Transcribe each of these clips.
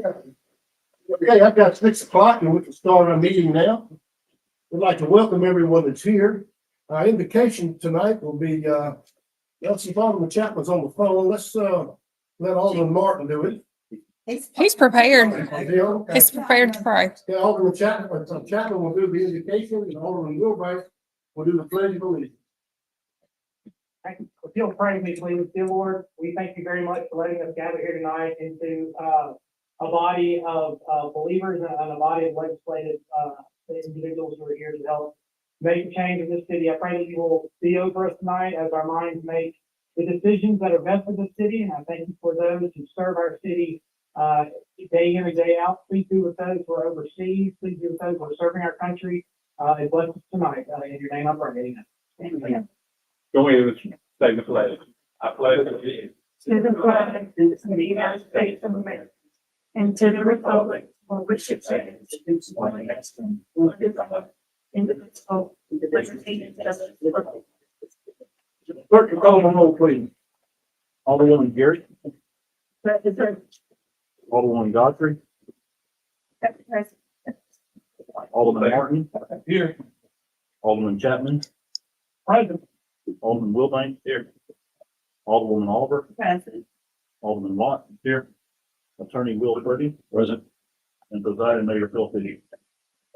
Okay, I've got 6 o'clock and we can start our meeting now. We'd like to welcome everyone that's here. Our invocation tonight will be, let's see if Alderman Chapman's on the phone. Let's, let Alderman Martin do it. He's prepared. Okay. He's prepared to pray. Yeah, Alderman Chapman will do the invocation and Alderman Wilbright will do the pledge of allegiance. If you'll pray with me, please. Dear Lord, we thank you very much for letting us gather here tonight into a body of believers and a body of legislative individuals who are here to help make change in this city. I pray that you will be over us tonight as our minds make the decisions that are best for the city. And I thank you for those who serve our city day in and day out. Please be with those who are overseas. Please be with those who are serving our country. And bless us tonight. In your name I pray. Amen. Go ahead and say the pledge. I pledge allegiance to the flag of the United States of America and to the republic for which it stands, one nation, under God, indivisible, with liberty and justice for all. Clerk, call the roll, please. Alderwoman Gary, President, Alderwoman Godfrey, President, Alderman Martin, Here. Alderman Chapman, Present. Alderman Wilbank, here. Alderwoman Oliver, President, Alderman Watt, here. Attorney Will Purdy, present. And presiding Mayor Phil Fitty.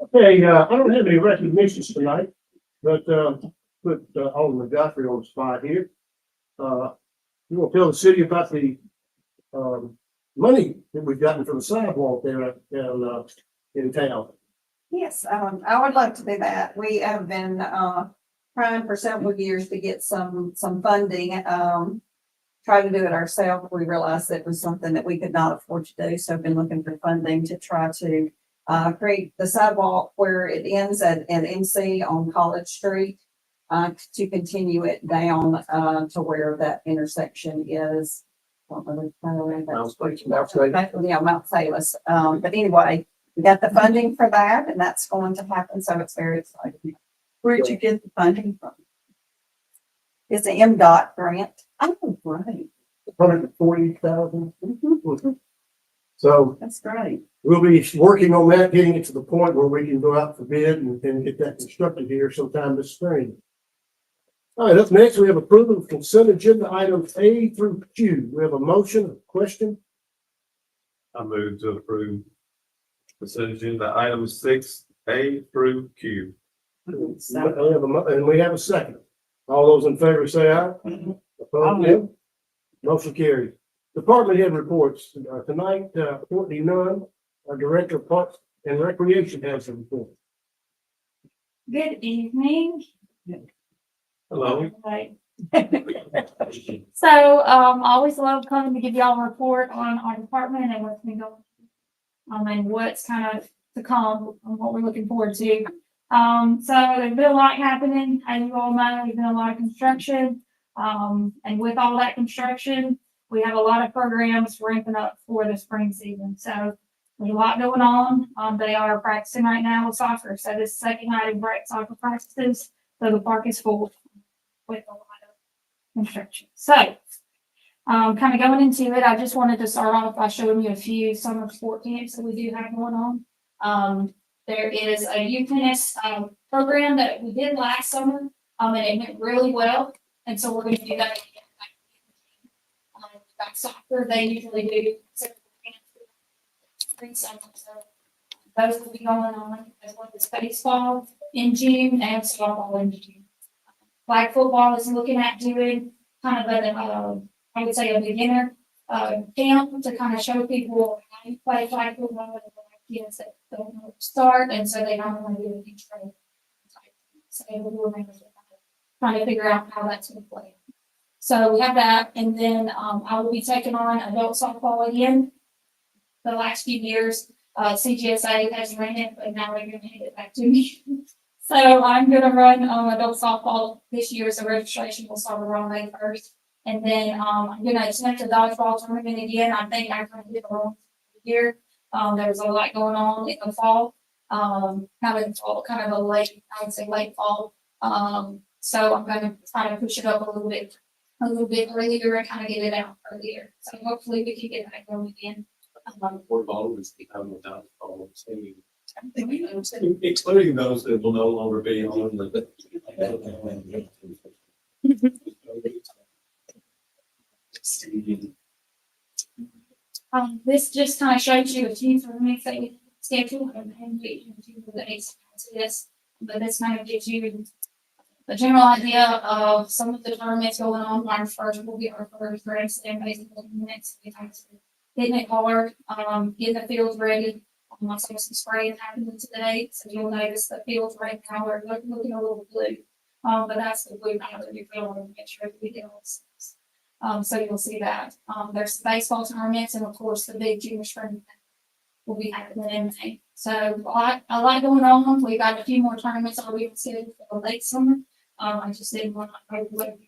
Okay, I don't have any recognitions tonight, but, put Alderman Godfrey on the spot here. You want to tell the city about the, money that we've gotten for the sidewalk there in town. Yes, I would love to do that. We have been, trying for several years to get some funding, try to do it ourselves. We realized that it was something that we could not afford to do. So I've been looking for funding to try to, create the sidewalk where it ends at MC on College Street, to continue it down, to where that intersection is. Yeah, Mount Salus. But anyway, we got the funding for that and that's going to happen. So it's very exciting. where'd you get the funding from? It's an MDOT grant. Oh, great. 140,000. Mm-hmm. So That's great. we'll be working on that, getting it to the point where we can go out for bid and get that constructed here sometime this spring. All right, up next, we have approval of consent agenda items A through Q. We have a motion, a question. I move to approve consent agenda items 6A through Q. And we have a second. All those in favor say aye. Opposed, no. Motion carries. Department head reports. Tonight, Courtney Nunn, our Director of Parks and Recreation, has a report. Good evening. Hello. Right. So, always love coming to give y'all a report on our department and what's been going on. And what's kind of to come and what we're looking forward to. So there's been a lot happening. As you all know, there's been a lot of construction. And with all that construction, we have a lot of programs ramping up for the spring season. So there's a lot going on. They are practicing right now with soccer. So this is the second night of break soccer practices. So the park is full with a lot of construction. So, kind of going into it, I just wanted to start off by showing you a few summer sport camps that we do have going on. There is a youth tennis program that we did last summer, and it went really well. And so we're going to do that again. Back soccer, they usually do several camps. So those will be going on, as well as baseball in June and softball in June. Flag football is looking at doing kind of a, I would say a beginner camp to kind of show people how you play flag football with kids that don't know where to start, and so they don't want to do a huge training. So we're trying to figure out how that's going to play. So we have that, and then I will be taking on adult softball again. The last few years, CGSA has ran it, but now they're going to hand it back to me. So I'm going to run adult softball this year. So registration will start around May 1st. And then I'm going to attempt a dodgeball tournament again. I think I'm going to get along here. There's a lot going on in the fall. Kind of a late, I would say late fall. So I'm going to try to push it up a little bit earlier and kind of get it out earlier. So hopefully we can get that going again. Or bottles, without bottles, excluding those that will no longer be on the. This just kind of shows you a few for the next schedule and we can do the dates to this. But this kind of gives you the general idea of some of the tournaments going on. March first will be our first race and basically next week. Getting it hard, getting the fields ready. Also some spraying happening today, so you'll notice the fields right now are looking a little blue. But that's the blue now that we feel to make sure we get all this. So you'll see that. There's baseball tournaments and of course the big junior spring will be happening in May. So a lot going on. We got a few more tournaments already scheduled for the late summer. I just didn't want to overload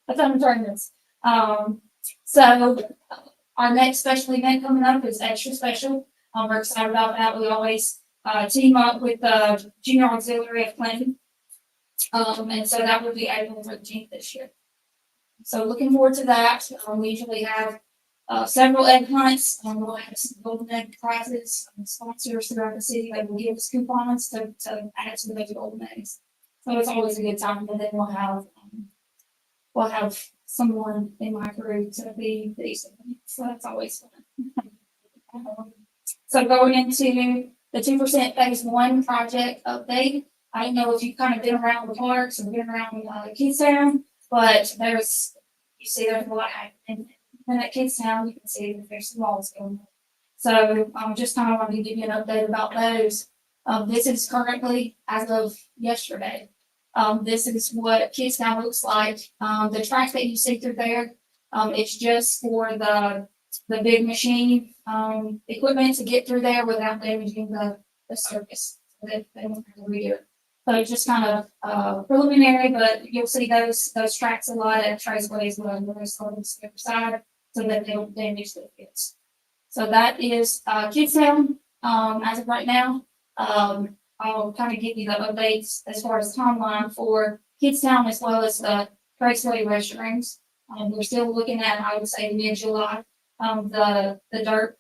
a ton of tournaments. So our next special event coming up is extra special. We're excited about that. We always team up with the Junior Auxiliary of Clinton. And so that will be April 13th this year. So looking forward to that. We usually have several egg hunts. We'll have some golden egg prizes, sponsors throughout the city. They will give us coupons to add to the golden eggs. So it's always a good time. And then we'll have someone in my crew to be the Easter bunny. So that's always fun. So going into the 2% phase 1 project update, I don't know if you've kind of been around the parks or been around Kidstown, but there's a lot happening. And at Kidstown, you can see that there's some walls going on. So just kind of wanted to give you an update about those. This is currently, as of yesterday, this is what Kidstown looks like. The track that you see through there, it's just for the big machine equipment to get through there without damaging the surface. So they won't have to redo it. So it's just kind of preliminary, but you'll see those tracks a lot at traceways when they're on the other side so that they don't damage the fields. So that is Kidstown as of right now. I'll kind of give you the updates as far as timeline for Kidstown as well as the Traceway restrooms. We're still looking at, I would say, mid-July. The dirt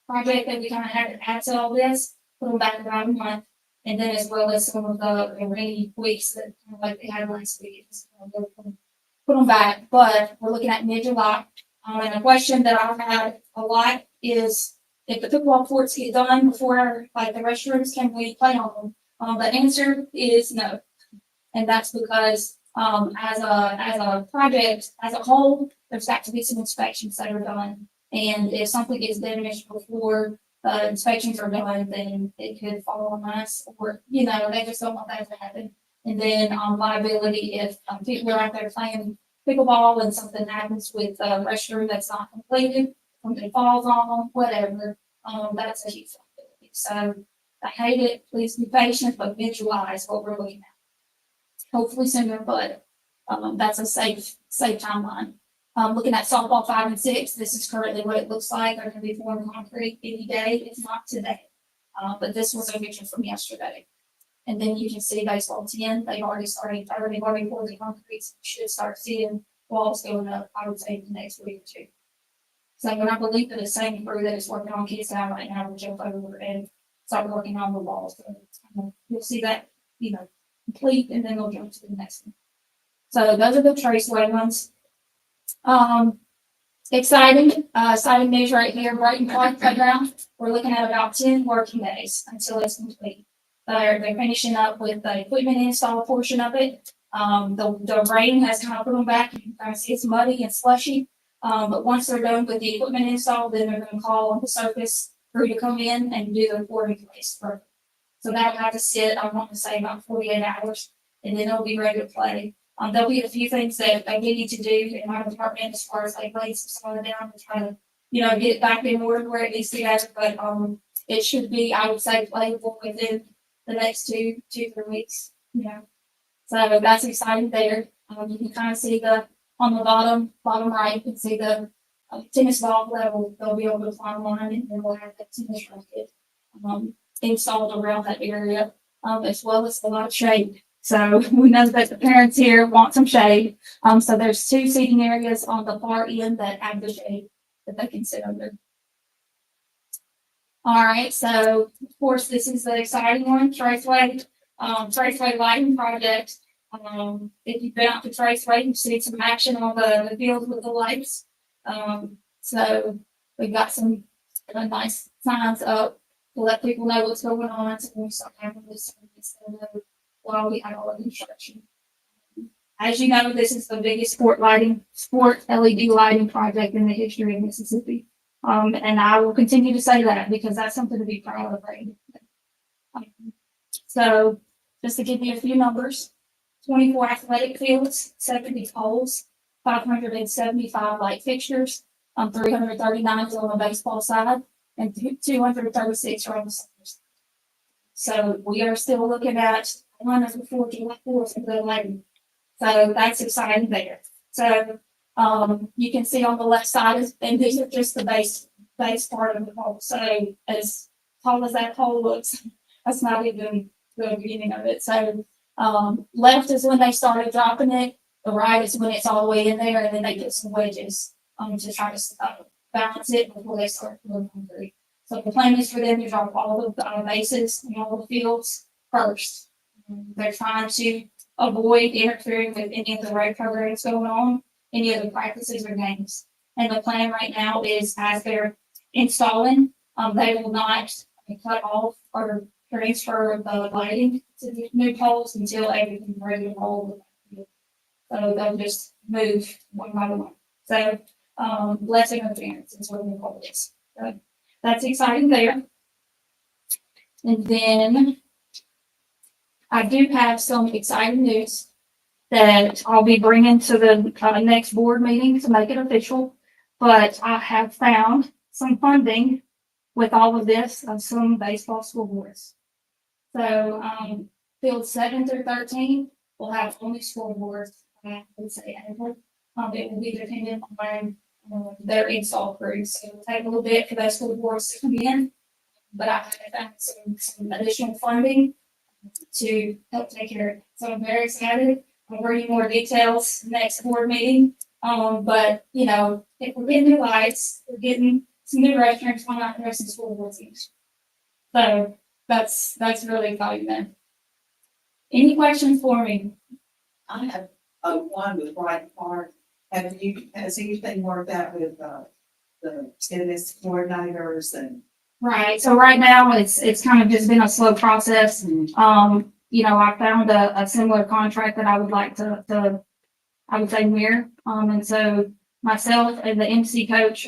project that we kind of had to add to all this, put them back about a month. And then as well as some of the rainy weeks that like they had last week, put them back. But we're looking at mid-July. And a question that I've had a lot is if the pickleball courts get done before like the restrooms, can we play on them? The answer is no. And that's because as a project as a whole, there's got to be some inspections that are done. And if something is damaged before the inspections are done, then it could fall on us, or they just don't want that to happen. And then liability if people are out there playing pickleball and something happens with the restroom that's not completed, something falls on them, whatever. That's a huge liability. So I hate it. Please be patient, but mid-July is what we're looking at. Hopefully sooner, but that's a safe timeline. Looking at softball 5 and 6, this is currently what it looks like. They're going to be pouring concrete any day. It's not today, but this was a picture from yesterday. And then you can see baseball 10. They've already poured the concrete. So you should start seeing walls going up, I would say, the next week or two. So when I believe that the same crew that is working on Kidstown right now will jump over and start working on the walls. So you'll see that, complete, and then they'll jump to the next one. So those are the traceway ones. Exciting news right here, Brighton Park Playground. We're looking at about 10 working days until it's complete. They're finishing up with the equipment install portion of it. The rain has kind of put them back. You can kind of see it's muddy and slushy. But once they're done with the equipment install, then they're going to call on the surface crew to come in and do the pouring place. So that'll have to sit, I want to say about 48 hours, and then it'll be ready to play. There'll be a few things that we need to do in my department as far as like lay some soil down and try to, get it back in order where it needs to go. But it should be, I would say, playable within the next 2 to 3 weeks. So that's exciting there. You can kind of see on the bottom right, you can see the tennis ball level. They'll be able to climb on, and then we'll have that tennis racket installed around that area, as well as a lot of shade. So we know that the parents here want some shade. So there's 2 seating areas on the far end that have the shade that they can sit under. All right, so of course, this is the exciting one, Traceway lighting project. If you've been out to Traceway, you've seen some action on the field with the lights. So we've got some nice signs up to let people know what's going on, so we start having this service while we have all the construction. As you know, this is the biggest sport LED lighting project in the history of Mississippi. And I will continue to say that because that's something to be proud of, right? So just to give you a few numbers, 24 athletic fields, 70 poles, 575 light fixtures, 339 on the baseball side, and 236 on the soccer side. So we are still looking at one of the 4 July 4th of the lighting. So that's exciting there. So you can see on the left side, and these are just the base part of the pole. So as tall as that pole looks, that's not even the beginning of it. So left is when they started dropping it. The right is when it's all the way in there, and then they get some wedges to try to balance it before they start pulling concrete. So the plan is for them to drop all of the bases and all the fields first. They're trying to avoid interfering with any of the road programs going on, any of the practices or games. And the plan right now is as they're installing, they will not cut off or transfer the lighting to the new poles until everything's ready to roll. So they'll just move one by one. So less interference is what we call this. So that's exciting there. And then I do have some exciting news that I'll be bringing to the next board meeting to make it official. But I have found some funding with all of this of some baseball school boards. So field 7 through 13 will have only school boards. I would say annual. It will be dependent on their install crews. So it'll take a little bit for those school boards to come in. But I have found some additional funding to help take care of it. So I'm very excited. I'll bring you more details next board meeting. But you know, if we're getting new lights, we're getting some new restaurants, why not the rest of the school boards each? So that's really exciting then. Any questions for me? I have one with Bright Park. Has anything worked out with the tennis coordinators and? Right. So right now it's kind of just been a slow process. You know, I found a similar contract that I would like to I would say mirror. And so myself and the MC coach,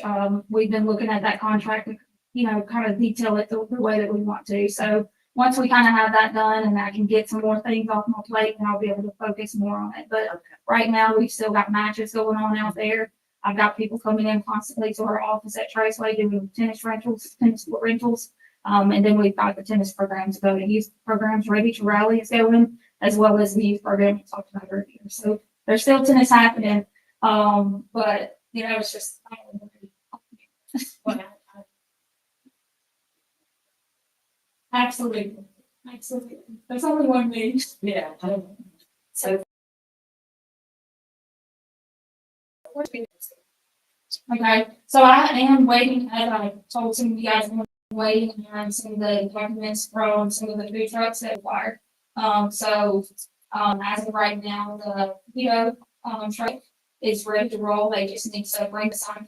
we've been looking at that contract, you know, kind of detail it the way that we want to. So once we kind of have that done and I can get some more things off my plate, then I'll be able to focus more on it. But right now we've still got matches going on out there. I've got people coming in constantly to our office at Traceway doing tennis court rentals. And then we've got the tennis programs going. Youth programs Ready to Rally is going, as well as the youth program we talked about earlier. So there's still tennis happening. But you know, it's just absolutely. Absolutely. There's only one me. Yeah. So. Okay, so I am waiting, as I told some of you guys, I'm waiting on some of the documents from some of the food trucks that acquired. As of right now, the truck is ready to roll. They just need to bring the sign.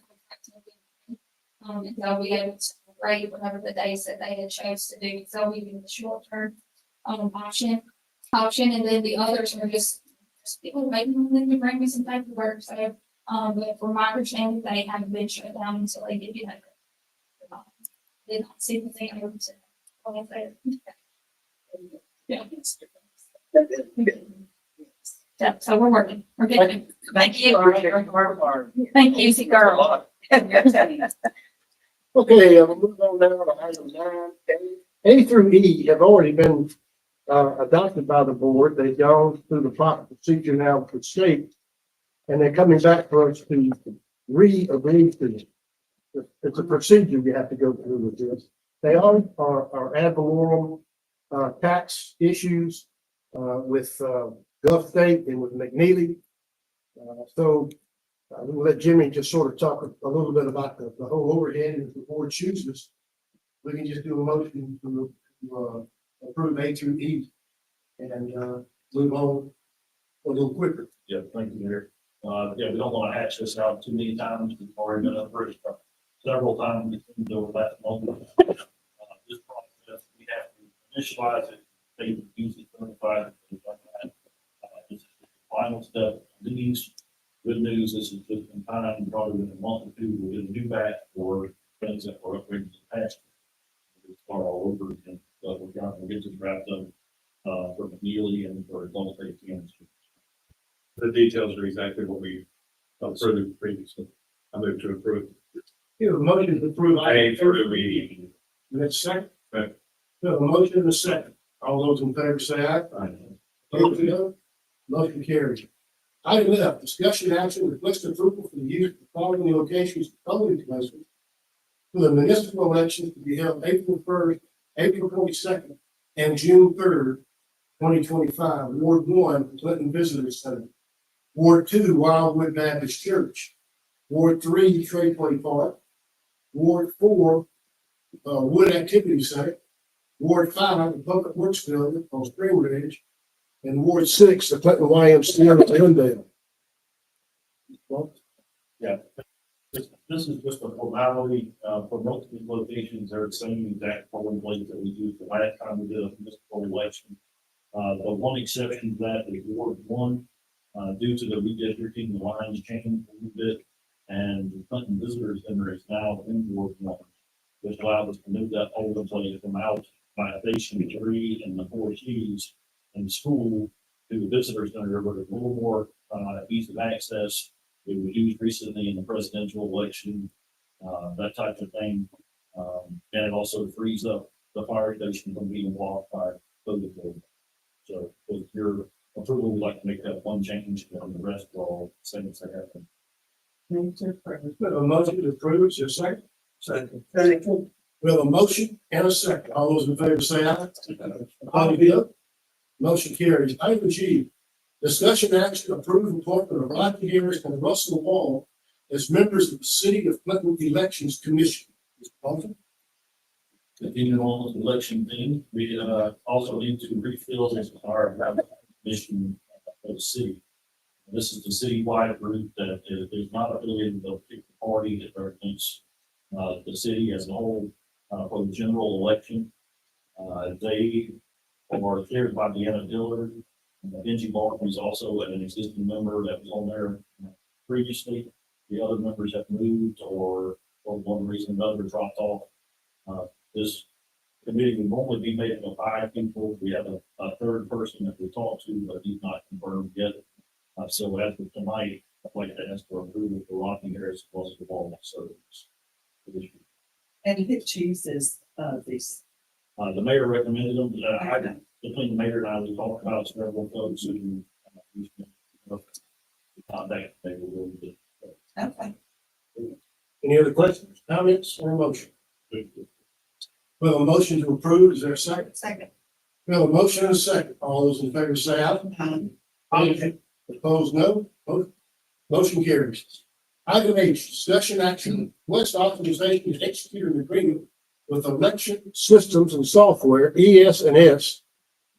And they'll be able to rate whatever the days that they had chose to do. So they'll be doing the short term option, and then the others are just people waiting them to bring me some paperwork. So but from my understanding, they haven't been shut down until they give you that. Did not see anything I would say. Yeah. Yeah, so we're working. We're getting. Thank you. Thank you, girl. Okay, we'll move on now to item 9. A through E have already been adopted by the board. They've gone through the proper procedure now with the state. And they're coming back for us to re-agree to it. It's a procedure you have to go through with this. They all are ad valorem tax issues with Gulf State and with McNeely. We'll let Jimmy just sort of talk a little bit about the whole overhead if the board chooses. we can just do a motion to, approve A through E. And, move on a little quicker. Yeah, thank you, Mayor. Yeah, we don't want to hash this out too many times. We've already been up for it several times over that moment. This process, we have to initialize it, they use it, certify it. This is the final step. These, good news, this is just in time, probably in a month or two, we'll get a new batch for things that were upgraded in the past. We'll start all over again, but we're trying to get this wrapped up, for McNeely and for adult safety and The details are exactly what we approved previously. I move to approve. You have a motion to approve. A through E. Next second. Right. We have a motion and a second. All those in favor say aye. Opposed, no. Motion carries. Item F, discussion action, request approval for the use of the following locations for polling places for the municipal elections to be held April 1st, April 22nd, and June 3rd, 2025. Ward 1, Clinton Visitor Center. Ward 2, Wildwood Baptist Church. Ward 3, Tradeway Park. Ward 4, Wood Activity Center. Ward 5, the Public Works Building on Spring Ridge. And Ward 6, the Clinton YMCA at Glendale. This is just a formality, for most of these locations, they're the same exact polling place that we used the last time we did a municipal election. The one exception to that is Ward 1, due to the redistricting, the lines changed a little bit. And the Clinton Visitor Center is now in Ward 1, which allows us to move that polling place from out by Station 3 and the 4 Cs in the school to the visitor center, where there's a little more, ease of access. It was used recently in the presidential election, that type of thing. And it also frees up the fire station from being blocked by COVID. So with your approval, we'd like to make that one change, and the rest are all same as they have been. We have a motion to approve, is there a second? Second. We have a motion and a second. All those in favor say aye. Opposed, no. Motion carries. Item G, discussion action approve appointment of Rodney Harris and Russell Wall as members of the City of Clinton Elections Commission. Mr. Paulson? Continuing on with the election thing, we also need to refill our commission for the city. This is the citywide group that is not affiliated with a particular party that represents the city as a whole for the general election. They are chaired by Deanna Dillard. Benji Barton is also an existing member that was on there previously. The other members have moved or for one reason or another dropped off. This committee would normally be made up of 5 people. We have a third person that we talked to, but he's not confirmed yet. So as of tonight, I'd like to ask for approval for Rodney Harris plus the Wall service. And who chooses these? The mayor recommended them. Between the mayor and I, we talked about several folks who contact they were willing to. Okay. Any other questions, comments, or motion? We have a motion to approve, is there a second? Second. We have a motion and a second. All those in favor say aye. Aye. Opposed, no. Motion carries. Item H, discussion action, request authorization to execute an agreement with Election Systems and Software, ES&S,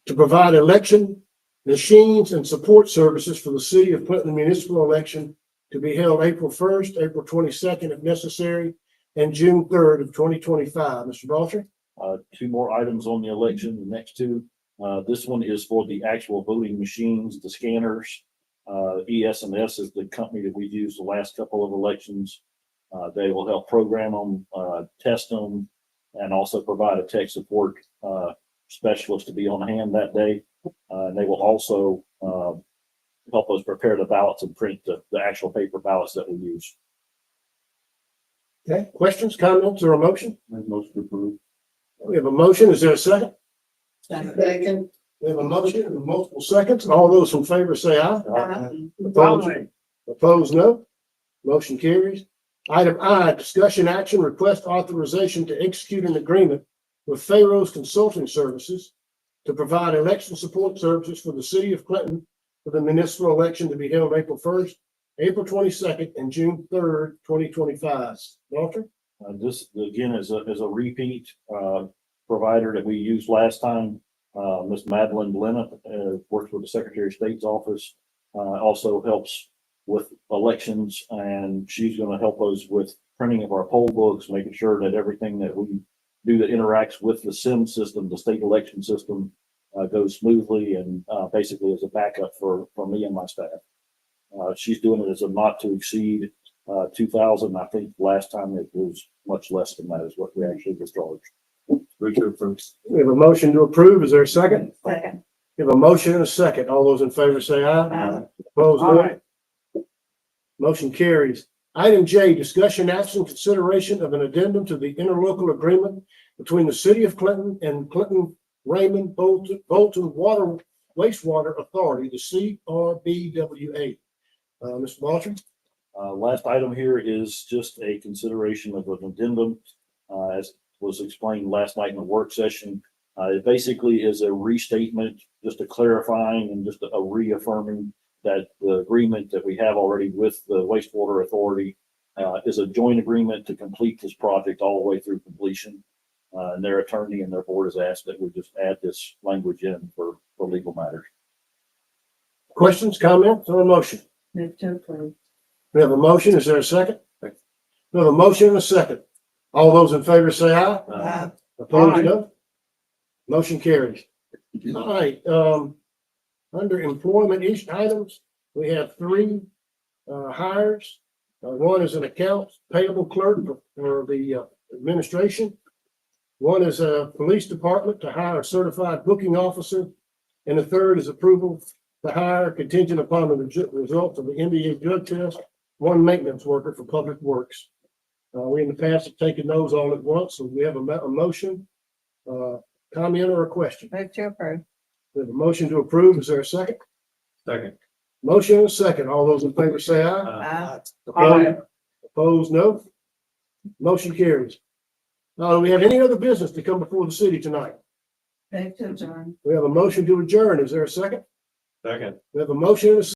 to provide election machines and support services for the City of Clinton municipal election to be held April 1st, April 22nd if necessary, and June 3rd of 2025. Mr. Balcher? 2 more items on the election, the next 2. This one is for the actual voting machines, the scanners. ES&S is the company that we've used the last couple of elections. They will help program them, test them, and also provide a tech support specialist to be on hand that day. And they will also help us prepare the ballots and print the actual paper ballots that we use. Okay, questions, comments, or a motion? Motion approved. We have a motion. Is there a second? Second. We have a motion and multiple seconds. All those in favor say aye. Opposed, no. Motion carries. Item I, discussion action, request authorization to execute an agreement with Pharaoh's Consulting Services to provide election support services for the City of Clinton for the municipal election to be held April 1st, April 22nd, and June 3rd, 2025. Walter? This, again, is a repeat, provider that we used last time. Ms. Madeline Blenna, works with the Secretary of State's office, also helps with elections, and she's gonna help us with printing of our poll books, making sure that everything that we do that interacts with the SIM system, the state election system, goes smoothly and, basically as a backup for me and my staff. She's doing it as a not to exceed 2,000. I think last time it was much less than that is what we actually was charged. Move to approve. We have a motion to approve. Is there a second? Second. We have a motion and a second. All those in favor say aye. Aye. Opposed, no. Motion carries. Item J, discussion action consideration of an addendum to the interlocal agreement between the city of Clinton and Clinton Raymond Bolton Water Wastewater Authority, the CRBWA. Mr. Balcher? Last item here is just a consideration of an addendum, as was explained last night in the work session. It basically is a restatement, just a clarifying and just a reaffirming that the agreement that we have already with the wastewater authority is a joint agreement to complete this project all the way through completion. And their attorney and their board has asked that we just add this language in for legal matters. Questions, comments, or a motion? Move to approve. We have a motion. Is there a second? We have a motion and a second. All those in favor say aye. Aye. Opposed, no. Motion carries. All right, under employment items, we have three hires. One is an accounts payable clerk for the administration. One is a police department to hire a certified booking officer. And the third is approval to hire contingent upon the results of the NBA drug test, one maintenance worker for public works. We in the past have taken those all at once, so we have a motion, comment or a question. Move to approve. We have a motion to approve. Is there a second? Second. Motion and a second. All those in favor say aye. Aye. Opposed, no. Motion carries. Now, do we have any other business to come before the city tonight? Move to adjourn. We have a motion to adjourn. Is there a second? Second. We have a motion and a